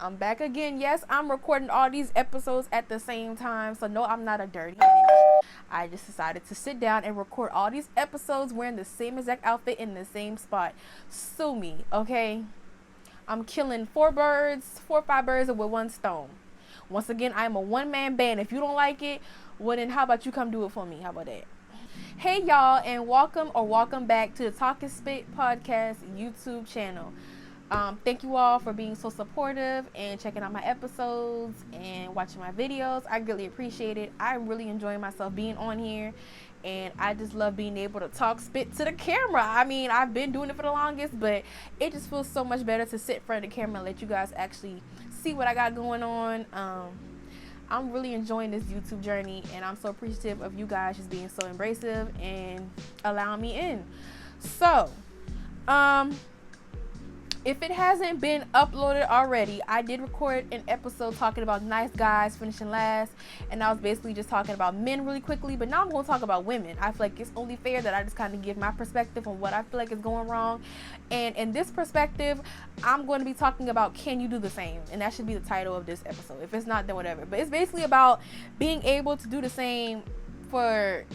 I'm back again. Yes, I'm recording all these episodes at the same time. So no, I'm not a dirty bitch. I just decided to sit down and record all these episodes wearing the same exact outfit in the same spot. Sue me, okay? I'm killing 4 or 5 birds with one stone. Once again, I'm a one-man band. If you don't like it, well then how about you come do it for me? How about that? Hey y'all, and welcome back to the Talk and Spit podcast YouTube channel. Thank you all for being so supportive and checking out my episodes and watching my videos. I greatly appreciate it. I'm really enjoying myself being on here, and I just love being able to talk spit to the camera. I mean, I've been doing it for the longest, but it just feels so much better to sit in front of the camera and let you guys actually see what I got going on. I'm really enjoying this YouTube journey, and I'm so appreciative of you guys just being so embracive and allowing me in. So, if it hasn't been uploaded already, I did record an episode talking about nice guys finishing last, and I was basically just talking about men really quickly, but now I'm going to talk about women. I feel like it's only fair that I just kind of give my perspective on what I feel like is going wrong, and in this perspective, I'm going to be talking about can you do the same, and that should be the title of this episode. If it's not, then whatever, but it's basically about being able to do the same for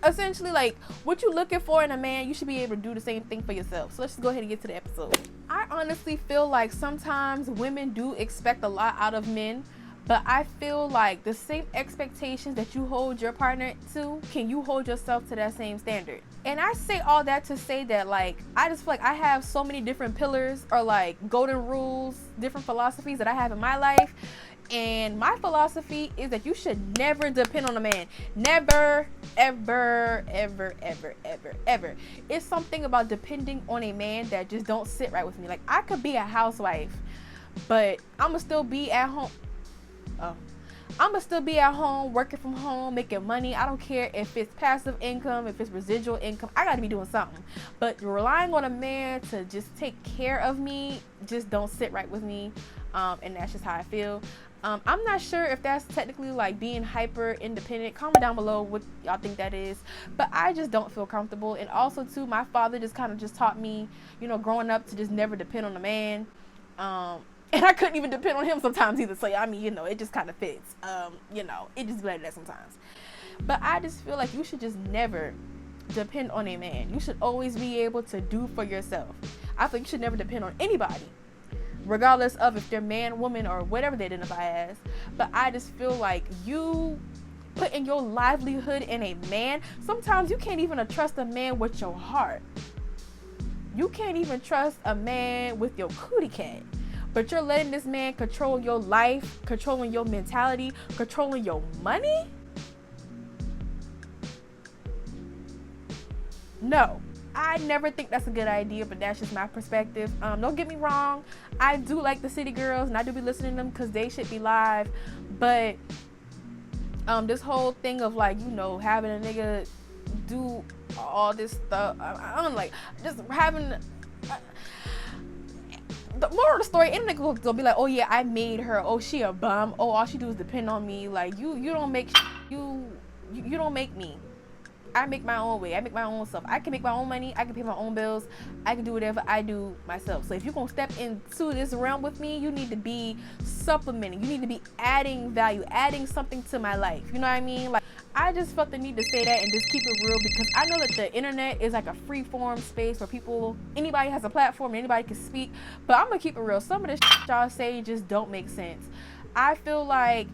essentially like what you're looking for in a man. You should be able to do the same thing for yourself. So let's just go ahead and get to the episode. I honestly feel like sometimes women do expect a lot out of men, but I feel like the same expectations that you hold your partner to, can you hold yourself to that same standard? And I say all that to say that, like, I just feel like I have so many different pillars or like golden rules, different philosophies that I have in my life. And my philosophy is that you should never depend on a man. Never, ever, ever, ever, ever, ever. It's something about depending on a man that just don't sit right with me. Like, I could be a housewife, but I'ma still be at home. I'ma still be at home, working from home, making money. I don't care if it's passive income, if it's residual income. I gotta be doing something. But relying on a man to just take care of me just don't sit right with me. And that's just how I feel. I'm not sure if that's technically like being hyper independent. Comment down below what y'all think that is, but I just don't feel comfortable. And also too, my father just kind of just taught me, you know, growing up to just never depend on a man. And I couldn't even depend on him sometimes either. So I mean, you know, it just kind of fits. You know, it just be like that sometimes. But I just feel like you should just never depend on a man. You should always be able to do for yourself. I think you should never depend on anybody, regardless of if they're man, woman, or whatever they identify as. But I just feel like you putting your livelihood in a man. Sometimes you can't even trust a man with your heart. You can't even trust a man with your cootie cat. But you're letting this man control your life, controlling your mentality, controlling your money? No. I never think that's a good idea, but that's just my perspective. Don't get me wrong, I do like the city girls, and I do be listening to them because they should be live. But this whole thing of like, you know, having a nigga do all this stuff, I'm like, just having the moral of the story, any nigga gonna be like, oh yeah, I made her, oh she a bum, oh all she do is depend on me. Like you don't make you don't make me. I make my own way. I make my own stuff. I can make my own money. I can pay my own bills. I can do whatever I do myself. So if you're going to step into this realm with me, you need to be supplementing. You need to be adding value, adding something to my life. You know what I mean? Like, I just felt the need to say that and just keep it real, because I know that the internet is like a free form space where anybody has a platform and anybody can speak. But I'm going to keep it real. Some of the shit y'all say just don't make sense. I feel like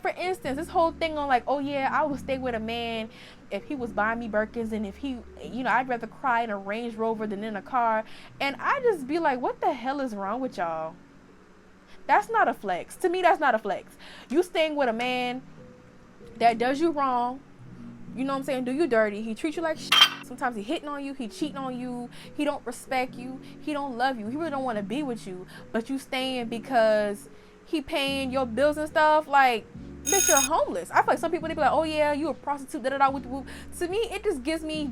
for instance, this whole thing on like, oh yeah, I would stay with a man if he was buying me Birkins, and if he, you know, I'd rather cry in a Range Rover than in a car. And I just be like, what the hell is wrong with y'all? That's not a flex. To me, that's not a flex. You staying with a man that does you wrong, you know what I'm saying, do you dirty, he treats you like shit. Sometimes he hitting on you, he cheating on you, he don't respect you, he don't love you, he really don't want to be with you, but you staying because he paying your bills and stuff. Like, bitch, you're homeless. I feel like some people, they be like, oh yeah, you a prostitute, da-da-da, whoop. To me, it just gives me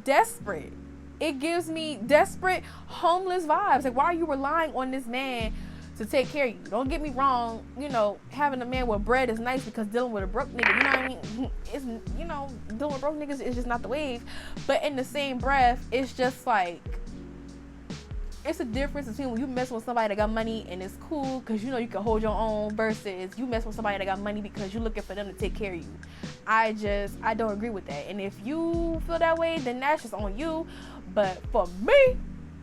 desperate. It gives me desperate, homeless vibes. Like, why are you relying on this man to take care of you? Don't get me wrong, you know, having a man with bread is nice, because dealing with a broke nigga, you know what I mean? It's, you know, dealing with broke niggas is just not the wave. But in the same breath, it's just like, it's a difference between when you mess with somebody that got money and it's cool because you know you can hold your own, versus you mess with somebody that got money because you're looking for them to take care of you. I don't agree with that. And if you feel that way, then that's just on you. But for me,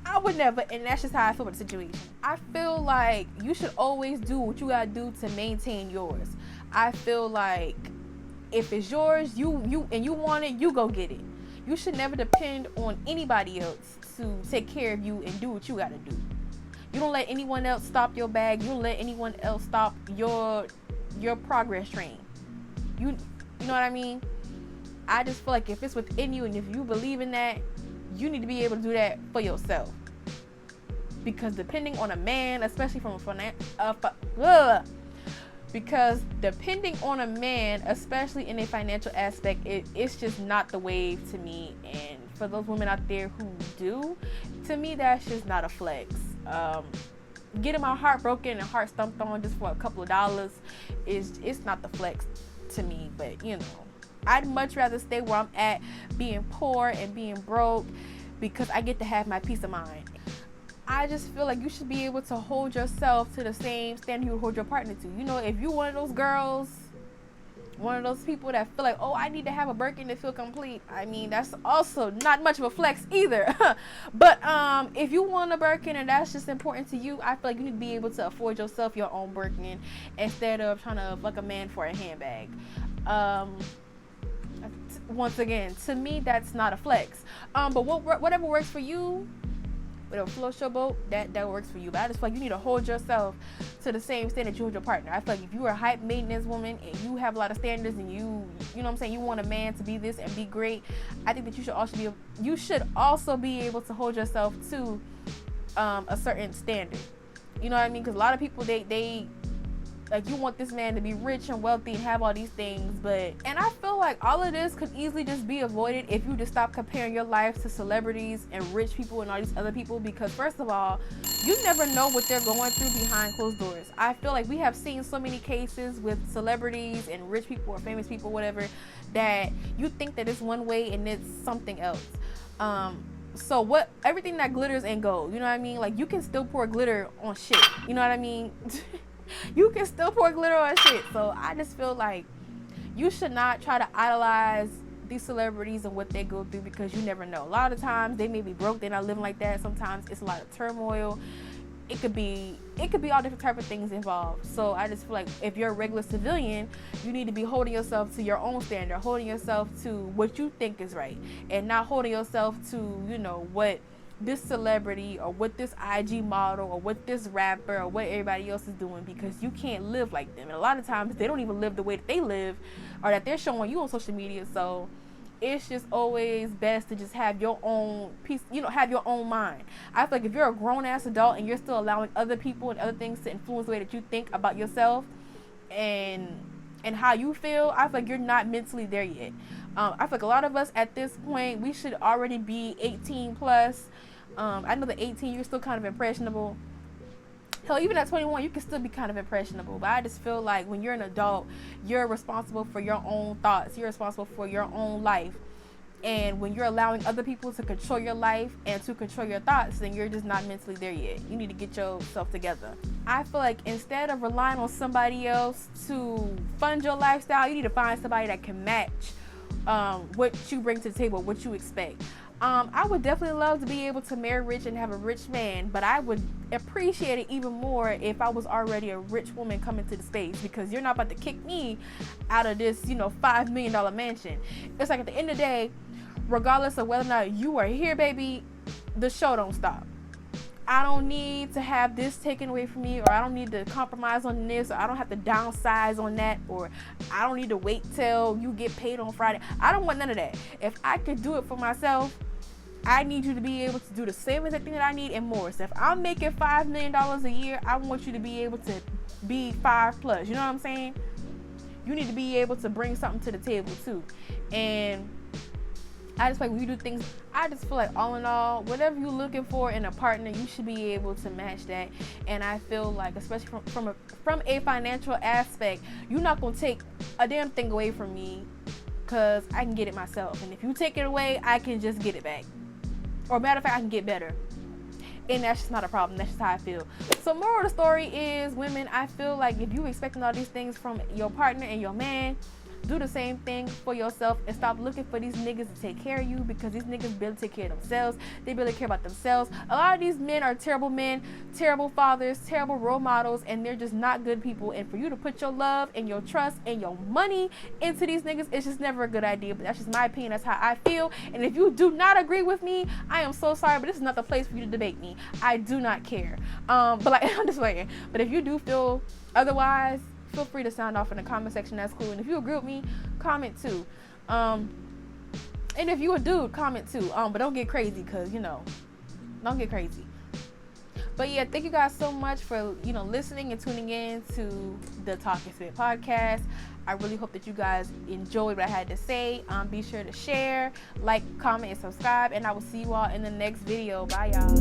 I would never, and that's just how I feel with the situation. I feel like you should always do what you gotta do to maintain yours. I feel like if it's yours, you want it, you go get it. You should never depend on anybody else to take care of you and do what you gotta do. You don't let anyone else stop your bag. You don't let anyone else stop your progress train. You know what I mean? I just feel like if it's within you and if you believe in that, you need to be able to do that for yourself. Because depending on a man, especially from because depending on a man, especially in a financial aspect, it's just not the wave to me. And for those women out there who do, to me, that's just not a flex. Getting my heart broken and heart stumped on just for a couple of dollars it's not the flex to me. But you know, I'd much rather stay where I'm at, being poor and being broke, because I get to have my peace of mind. I just feel like you should be able to hold yourself to the same standard you hold your partner to. You know, if you're one of those girls, one of those people that feel like, oh, I need to have a birkin to feel complete, I mean, that's also not much of a flex either. But if you want a birkin and that's just important to you, I feel like you need to be able to afford yourself your own birkin instead of trying to fuck a man for a handbag. Once again, to me, that's not a flex. But whatever works for you, whatever floats your boat, that works for you. But I just feel like you need to hold yourself to the same standard you hold your partner. I feel like if you're a hype maintenance woman and you have a lot of standards and you know what I'm saying, you want a man to be this and be great, I think that you should also be able to hold yourself to a certain standard. You know what I mean? Because a lot of people, they like, you want this man to be rich and wealthy and have all these things, and I feel like all of this could easily just be avoided if you just stop comparing your life to celebrities and rich people and all these other people. Because first of all, you never know what they're going through behind closed doors. I feel like we have seen so many cases with celebrities and rich people or famous people, whatever, that you think that it's one way and it's something else. So everything that glitters ain't gold, you know what I mean? Like, you can still pour glitter on shit, you know what I mean? You can still pour glitter on shit. So I just feel like you should not try to idolize these celebrities and what they go through, because you never know. A lot of times they may be broke, they're not living like that. Sometimes it's a lot of turmoil. It could be all different type of things involved. So I just feel like if you're a regular civilian, you need to be holding yourself to your own standard, holding yourself to what you think is right, and not holding yourself to, you know, what this celebrity or what this IG model or what this rapper or what everybody else is doing, because you can't live like them. And a lot of times they don't even live the way that they live or that they're showing you on social media. So it's just always best to just have your own piece, you know, have your own mind. I feel like if you're a grown-ass adult and you're still allowing other people and other things to influence the way that you think about yourself and how you feel, I feel like you're not mentally there yet. I feel like a lot of us at this point, we should already be 18 plus. I know that 18, you're still kind of impressionable. Hell, even at 21, you can still be kind of impressionable. But I just feel like when you're an adult, you're responsible for your own thoughts. You're responsible for your own life. And when you're allowing other people to control your life and to control your thoughts, then you're just not mentally there yet. You need to get yourself together. I feel like instead of relying on somebody else to fund your lifestyle, you need to find somebody that can match what you bring to the table, what you expect. I would definitely love to be able to marry rich and have a rich man, but I would appreciate it even more if I was already a rich woman coming to the space, because you're not about to kick me out of this, you know, $5 million mansion. It's like at the end of the day, regardless of whether or not you are here, baby, the show don't stop. I don't need to have this taken away from me, or I don't need to compromise on this, or I don't have to downsize on that, or I don't need to wait till you get paid on Friday. I don't want none of that. If I could do it for myself, I need you to be able to do the same exact thing that I need and more. So if I'm making $5 million a year, I want you to be able to be 5 plus. You know what I'm saying? You need to be able to bring something to the table too. And I just feel like when you do things, I just feel like all in all, whatever you're looking for in a partner, you should be able to match that. And I feel like, especially from a financial aspect, you're not gonna take a damn thing away from me, because I can get it myself. And if you take it away, I can just get it back. Or matter of fact, I can get better. and that's just not a problem. That's just how I feel. So moral of the story is, women, I feel like if you expecting all these things from your partner and your man, do the same thing for yourself and stop looking for these niggas to take care of you, because these niggas barely take care of themselves. They barely care about themselves. A lot of these men are terrible men, terrible fathers, terrible role models, and they're just not good people. And for you to put your love and your trust and your money into these niggas, it's just never a good idea. But that's just my opinion. That's how I feel. And if you do not agree with me, I am so sorry, but this is not the place for you to debate me. I do not care. But like, I'm just waiting. But if you do feel otherwise, feel free to sound off in the comment section. That's cool. And if you agree with me, comment too. And if you a dude, comment too. But don't get crazy, because don't get crazy. But yeah, thank you guys so much for listening and tuning in to the Talk and Spit podcast. I really hope that you guys enjoyed what I had to say. Be sure to share, like, comment, and subscribe, and I will see you all in the next video. Bye, y'all.